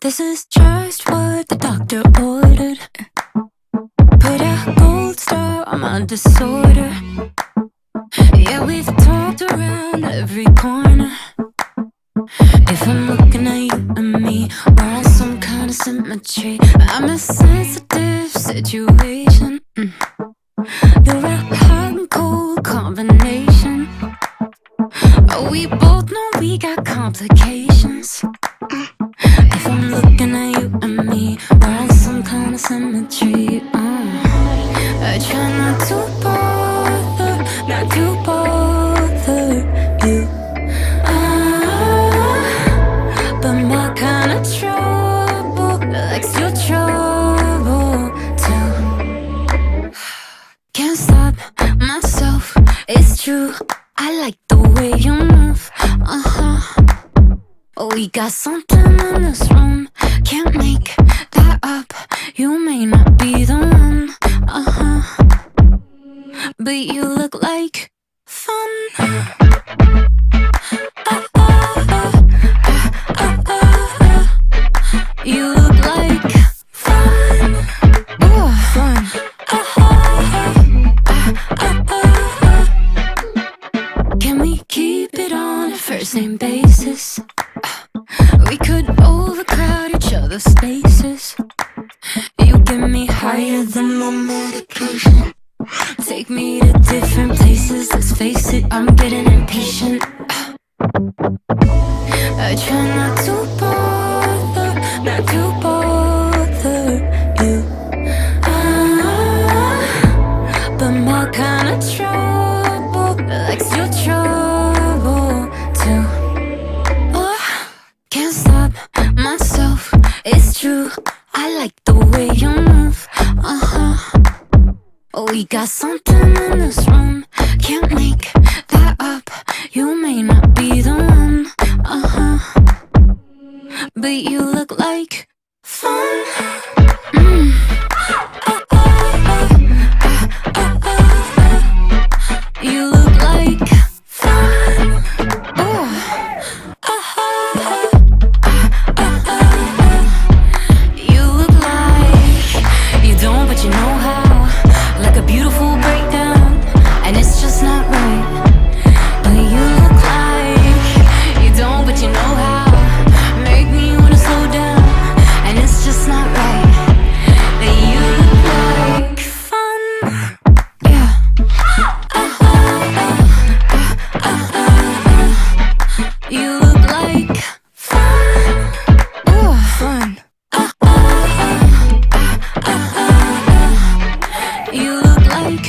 This is just what the doctor ordered. Put a gold star on my disorder. Yeah, we've talked around every corner. If I'm looking at you and me, we're on some kind of symmetry. I'm a sensitive situation. You're a hot and cold combination. Oh, we both know we got complications. If I'm looking at you and me, we're on some kind of symmetry. I try not to bother you. But my kind of trouble likes your trouble too. Can't stop myself, it's true. I like the way you move. Oh, we got something in this room. Can't make that up. You may not be the one. But you look like fun. You look like fun. Ooh, fun. Can we keep it on a first name basis? We could overcrowd each other's spaces. You get me higher than my medication. Take me to different places. Let's face it, I'm getting impatient. I try not to bother you. But my kind of trouble likes your trouble too. Can't stop myself, it's true. I like the way you move. Oh, we got something in this room. Can't make that up. You may not be the one. But you look like fun. You look like fun. You look like you don't, but you know how. Like a beautiful breakdown, and it's just not right. But you look like you don't, but you know how. Make me wanna slow down, and it's just not right. But you look like fun. Yeah. You look like fun. Ooh, fun. You look like